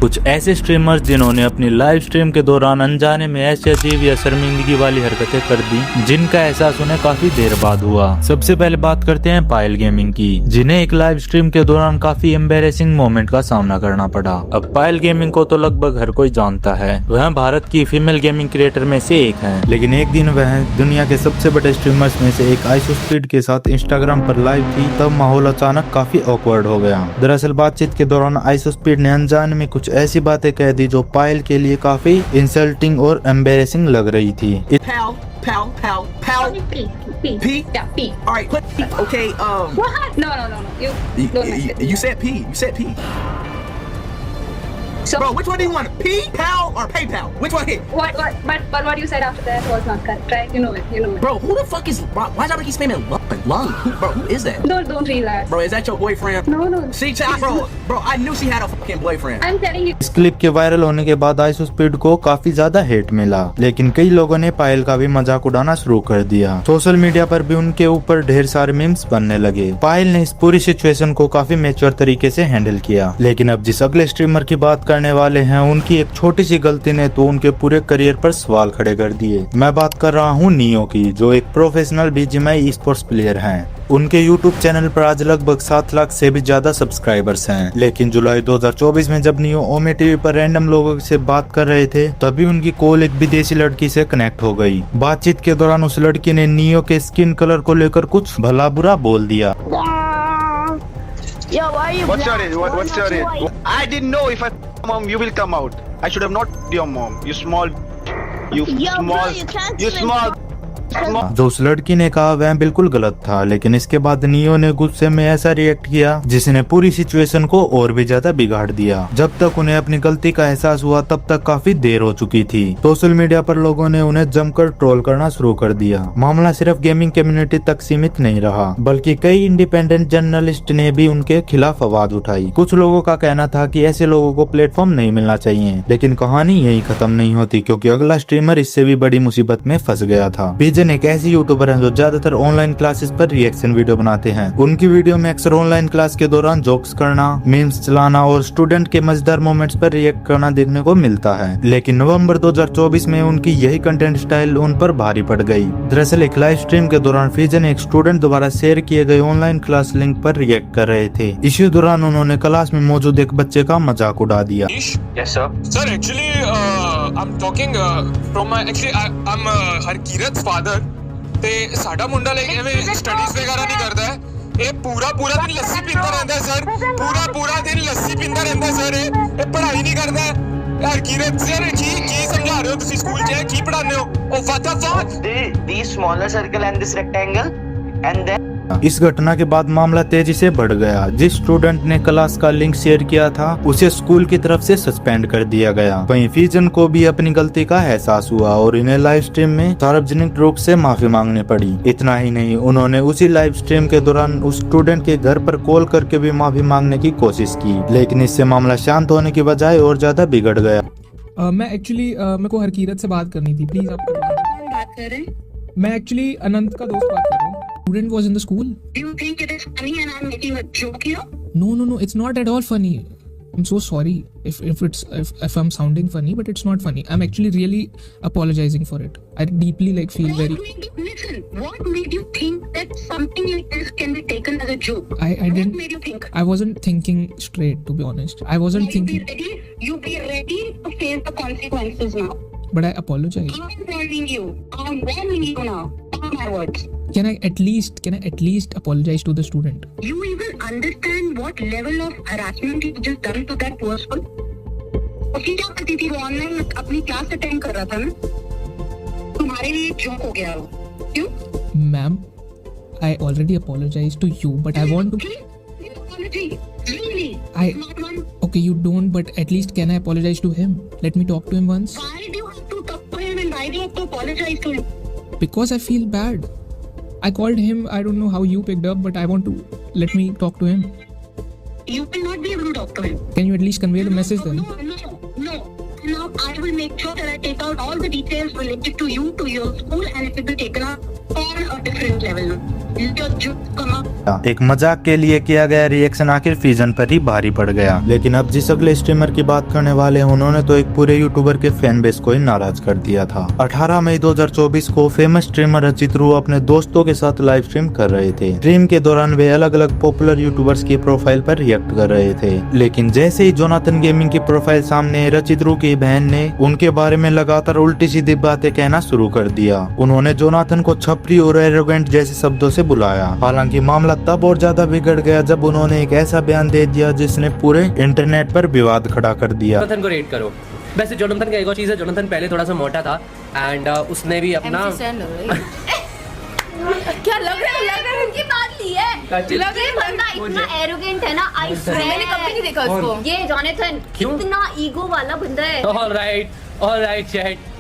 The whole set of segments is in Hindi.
कुछ ऐसे स्ट्रीमर्स जिन्होंने अपनी लाइव स्ट्रीम के दौरान अनजाने में ऐसी अजीब या शर्मिंदगी वाली हरकतें कर दी जिनका एहसास उन्हें काफी देर बाद हुआ। सबसे पहले बात करते हैं पायल गेमिंग की, जिन्हें एक लाइव स्ट्रीम के दौरान काफी एम्बेरेसिंग मोमेंट का सामना करना पड़ा। अब पायल गेमिंग को तो लगभग हर कोई जानता है, वह भारत की फीमेल गेमिंग क्रिएटर में से एक है। लेकिन एक दिन वह दुनिया के सबसे बड़े स्ट्रीमर्स में से एक आइसोस्पीड के साथ इंस्टाग्राम पर लाइव थी, तब माहौल अचानक काफी ऑकवर्ड हो गया। दरअसल बातचीत के दौरान आइसोस्पीड ने अनजाने में कुछ ऐसी बातें कह दी जो पायल के लिए काफी इंसल्टिंग और एम्बेरेसिंग लग रही थी। P? Yeah, P. All right, put P. Okay, What? No. You said P. You said P. So, bro, which one do you want? PayPal or PayPal? Which one hit? What? But what you said after that was not correct, right? You know it. Bro, who the fuck is? Why is everybody keep spamming lung? Who is that? Don't read that. Bro, is that your boyfriend? No. See, bro, I knew she had a fucking boyfriend. I'm telling you. इस क्लिप के वायरल होने के बाद आइसोस्पीड को काफी ज्यादा हेट मिला, लेकिन कई लोगों ने पायल का भी मजाक उड़ाना शुरू कर दिया। सोशल मीडिया पर भी उनके ऊपर ढेर सारे मीम्स बनने लगे। पायल ने इस पूरी सिचुएशन को काफी मैच्योर तरीके से हैंडल किया, लेकिन अब जिस अगले स्ट्रीमर की बात करने वाले हैं उनकी एक छोटी सी गलती ने तो उनके पूरे करियर पर सवाल खड़े कर दिए। मैं बात कर रहा हूँ नियो की, जो एक प्रोफेशनल बीजीएमआई स्पोर्ट्स प्लेयर हैं। उनके यूट्यूब चैनल पर आज लगभग 7 लाख से भी ज्यादा सब्सक्राइबर्स हैं। लेकिन जुलाई 2024 में जब नियो ओमे टीवी पर रैंडम लोगों से बात कर रहे थे, तभी उनकी कॉल एक विदेशी लड़की से कनेक्ट हो गई। बातचीत के दौरान उस लड़की ने नियो के स्किन कलर को लेकर कुछ भला बुरा बोल दिया। Yo, why are you What's your black? age? What's your age? I didn't know if I mom you will come out. I should have not your mom. You small. You Yo, small. bro, you can't You even small. जो उस लड़की ने कहा वह बिल्कुल गलत था, लेकिन इसके बाद नियो ने गुस्से में ऐसा रिएक्ट किया जिसने पूरी सिचुएशन को और भी ज्यादा बिगाड़ दिया। जब तक उन्हें अपनी गलती का एहसास हुआ तब तक काफी देर हो चुकी थी। सोशल मीडिया पर लोगों ने उन्हें जमकर ट्रोल करना शुरू कर दिया। मामला सिर्फ गेमिंग कम्युनिटी तक सीमित नहीं रहा, बल्कि कई इंडिपेंडेंट जर्नलिस्ट ने भी उनके खिलाफ आवाज उठाई। कुछ लोगों का कहना था कि ऐसे लोगों को प्लेटफॉर्म नहीं मिलना चाहिए, लेकिन कहानी यही खत्म नहीं होती, क्योंकि अगला स्ट्रीमर इससे भी बड़ी मुसीबत में फंस गया था। बीजन एक ऐसी यूट्यूबर है जो ज्यादातर ऑनलाइन क्लासेस पर रिएक्शन वीडियो बनाते हैं। उनकी वीडियो में अक्सर ऑनलाइन क्लास के दौरान जोक्स करना, मीम्स चलाना और स्टूडेंट के मजेदार मोमेंट्स पर रिएक्ट करना देखने को मिलता है। लेकिन नवंबर 2024 में उनकी यही कंटेंट स्टाइल उन पर भारी पड़ गई। दरअसल एक लाइव स्ट्रीम के दौरान फीजन एक स्टूडेंट द्वारा शेयर किए गए ऑनलाइन क्लास लिंक पर रिएक्ट कर रहे थे। इसी दौरान उन्होंने क्लास में मौजूद एक बच्चे का मजाक उड़ा दिया। Yes, sir. Sir, actually, I'm talking from my I'm Harkirat's father. ਤੇ ਸਾਡਾ ਮੁੰਡਾ ਲਾਈਕ ਐਵੇਂ ਸਟੱਡੀਜ਼ ਵਗੈਰਾ ਨਹੀਂ ਕਰਦਾ ਹੈ। ਇਹ ਪੂਰਾ ਦਿਨ ਲੱਸੀ ਪੀਂਦਾ ਰਹਿੰਦਾ ਸਰ। ਪੂਰਾ ਦਿਨ ਲੱਸੀ ਪੀਂਦਾ ਰਹਿੰਦਾ ਸਰ। ਇਹ ਪੜ੍ਹਾਈ ਨਹੀਂ ਕਰਦਾ। ਹਰਕੀਰਤ ਸਰ ਕੀ ਸਮਝਾ ਰਹੇ ਹੋ ਤੁਸੀਂ ਸਕੂਲ 'ਚ ਕੀ ਪੜ੍ਹਾਉਂਦੇ ਹੋ? ਉਹ what the fuck? The smaller circle and this rectangle and then इस घटना के बाद मामला तेजी से बढ़ गया। जिस स्टूडेंट ने क्लास का लिंक शेयर किया था उसे स्कूल की तरफ से सस्पेंड कर दिया गया। वहीं फीजन को भी अपनी गलती का एहसास हुआ और इन्हें लाइव स्ट्रीम में सार्वजनिक रूप से माफी मांगनी पड़ी। इतना ही नहीं, उन्होंने उसी लाइव स्ट्रीम के दौरान उस स्टूडेंट के घर पर कॉल करके भी माफी मांगने की कोशिश की, लेकिन इससे मामला शांत होने की बजाय और ज्यादा बिगड़ गया। मैं एक्चुअली मेरे को हरकीरत से बात करनी थी, प्लीज आप बात कर रहे हैं? मैं एक्चुअली अनंत का दोस्त बात कर रहा हूँ। Student was in the school. Do you think it is funny and I'm making a joke here? No, it's not at all funny. I'm so sorry if I'm sounding funny, but it's not funny. I'm actually really apologizing for it. I deeply feel very. Listen, what made you think that something like this can be taken as a joke? I didn't. What made you think? I wasn't thinking straight, to be honest. I wasn't thinking. You be ready to face the consequences now. But I apologize. I'm warning you. I'm warning you now. Mark my words. Can I at least apologize to the student? You even understand what level of harassment you just done to that person? उसकी क्या करती थी? वो ऑनलाइन अपनी क्लास अटेंड कर रहा था ना, तुम्हारे लिए जोक हो गया वो। क्यों? Ma'am, I already apologized to you, but I want to. Apology. Really? Not one. Okay, you don't, but at least can I apologize to him? Let me talk to him once. Why do you have to talk to him and why do you have to apologize to him? Because I feel bad. I called him. I don't know how you picked up, but I want to. Let me talk to him. You will not be able to talk to him. Can you at least convey the message then? No. Now I will make sure that I take out all the details related to you, to your school, and it will be taken out on a different level. Your जो कमा एक मजाक के लिए किया गया रिएक्शन आखिर फिजन पर ही भारी पड़ गया। लेकिन अब जिस अगले स्ट्रीमर की बात करने वाले हैं उन्होंने तो एक पूरे यूट्यूबर के फैन बेस को ही नाराज कर दिया था। 18 मई 2024 को फेमस स्ट्रीमर रचित रू अपने दोस्तों के साथ लाइव स्ट्रीम कर रहे थे। स्ट्रीम के दौरान वे अलग अलग पॉपुलर यूट्यूबर्स की प्रोफाइल पर रिएक्ट कर रहे थे, लेकिन जैसे ही जोनाथन गेमिंग की प्रोफाइल सामने रचित रू की बहन ने उनके बारे में लगातार उल्टी सीधी बातें कहना शुरू कर दिया। उन्होंने जोनाथन को छपरी और एरोगेंट जैसे शब्दों से बुलाया। हालांकि मामला तब और ज्यादा बिगड़ गया जब उन्होंने एक ऐसा बयान दे दिया जिसने पूरे इंटरनेट पर विवाद खड़ा कर दिया। जोनाथन को रेट करो। वैसे जोनाथन का एक और चीज़ है, जोनाथन पहले थोड़ा सा मोटा था एंड उसने भी अपना क्या लग रहा है उनकी बात ली है। लग रहा है बंदा इतना एरोगेंट है ना, आई मैंने कभी नहीं देखा उसको। ये जोनाथन कितना ईगो वाला बंदा है। Alright chat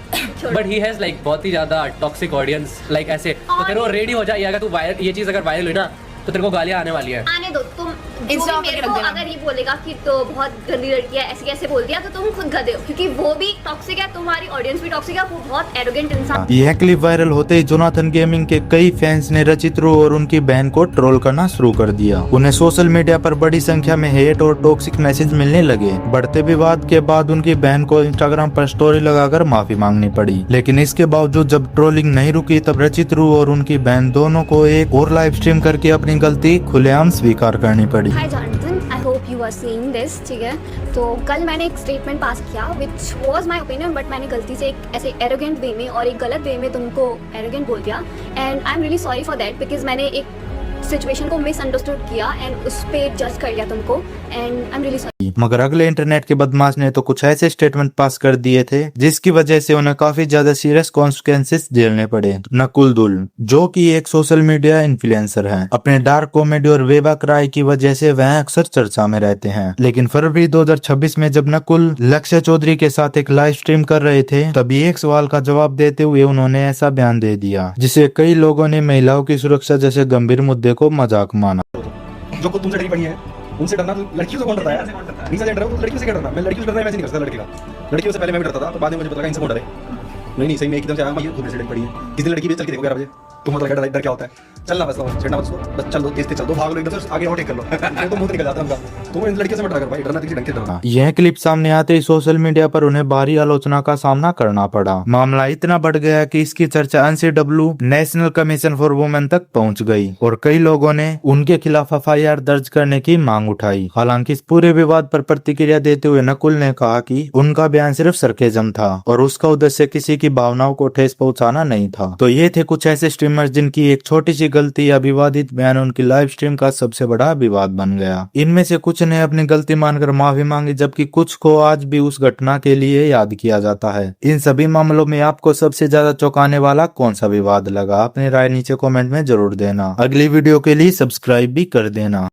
but he has like बहुत ही ज्यादा टॉक्सिक ऑडियंस। लाइक ऐसे तो तेरे को रेडी हो जाए, अगर तू वायरल ये चीज अगर वायरल हुई ना तो तेरे को गालियां आने वाली है। आने दो तुम। जो मेरे को अगर ये बोलेगा कि तो बहुत गंदी लड़की है ऐसे कैसे बोल दिया, तो तुम खुद गधे हो, क्योंकि वो भी टॉक्सिक है, तुम्हारी ऑडियंस भी टॉक्सिक है, वो बहुत एरोगेंट इंसान। यह क्लिप वायरल होते ही जोनाथन गेमिंग के कई फैंस ने रचित रू और उनकी बहन को ट्रोल करना शुरू कर दिया। उन्हें सोशल मीडिया पर बड़ी संख्या में हेट और टॉक्सिक मैसेज मिलने लगे। बढ़ते विवाद के बाद उनकी बहन को इंस्टाग्राम पर स्टोरी लगाकर माफी मांगनी पड़ी, लेकिन इसके बावजूद जब ट्रोलिंग नहीं रुकी तब रचित रू और उनकी बहन दोनों को एक और लाइव स्ट्रीम करके अपनी गलती खुलेआम स्वीकार करनी पड़ी। Hi Jonathan, I hope you are seeing this. ठीक है, तो कल मैंने एक स्टेटमेंट पास किया which was my opinion, but मैंने गलती से एक ऐसे एरोगेंट वे में और एक गलत वे में तुमको एरोगेंट बोल दिया and I am really sorry for that, because मैंने एक सिचुएशन को मिसअंडरस्टूड किया एंड उस पे जज कर लिया तुमको and I am really sorry. मगर अगले इंटरनेट के बदमाश ने तो कुछ ऐसे स्टेटमेंट पास कर दिए थे जिसकी वजह से उन्हें काफी ज्यादा सीरियस कॉन्सिक्वेंसेस झेलने पड़े। नकुल दुल, जो कि एक सोशल मीडिया इन्फ्लुएंसर हैं, अपने डार्क कॉमेडी और बेबा क्राई की वजह से वह अक्सर चर्चा में रहते हैं। लेकिन फरवरी 2026 में जब नकुल लक्ष्य चौधरी के साथ एक लाइव स्ट्रीम कर रहे थे तभी एक सवाल का जवाब देते हुए उन्होंने ऐसा बयान दे दिया जिसे कई लोगों ने महिलाओं की सुरक्षा जैसे गंभीर मुद्दे को मजाक माना। जो खुद तुमसे डरी पड़ी है उनसे डरना, तो लड़कियों से कौन डरता है यार? इनसे डर रहा हूं तो लड़कियों से क्या डरना? मैं लड़कियों से डरना वैसे नहीं कर सकता लड़के का। लड़कियों से पहले मैं भी डरता था, तो बाद में मुझे पता लगा इनसे कौन डरे। नहीं सही में एकदम से आया, मैं ये खुद से डरी पड़ी है। किस दिन लड़की भी चल के देखो 11 बजे, तुम मतलब डर क्या होता है? चलना बस, छेड़ना बस, बस चल दो, तेज तेज चल दो, भाग लो एकदम से, आगे ओवरटेक कर लो। तो मुंह निकल जाता है उनका। तुम इन लड़कियों से मत डरा कर भाई, डरना किसी ढंग से डरना। यह क्लिप सामने आते ही सोशल मीडिया पर उन्हें भारी आलोचना का सामना करना पड़ा। मामला इतना बढ़ गया कि इसकी चर्चा NCW national commission for women तक पहुंच गई और कई लोगों ने उनके खिलाफ FIR दर्ज करने की मांग उठाई। हालांकि इस पूरे विवाद पर प्रतिक्रिया देते हुए नकुल ने कहा कि उनका बयान सिर्फ सरकेजम था और उसका उद्देश्य किसी की भावनाओं को ठेस पहुंचाना नहीं था। तो ये थे कुछ ऐसे स्ट्रीमर्स जिनकी एक छोटी सी गलती या विवादित बयान उनकी लाइव स्ट्रीम का सबसे बड़ा विवाद बन गया। इनमें से कुछ ने अपनी गलती मानकर माफी मांगी, जबकि कुछ को आज भी उस घटना के लिए याद किया जाता है। इन सभी मामलों में आपको सबसे ज्यादा चौंकाने वाला कौन सा विवाद लगा? अपनी राय नीचे कमेंट में जरूर देना। अगली वीडियो के लिए सब्सक्राइब भी कर देना।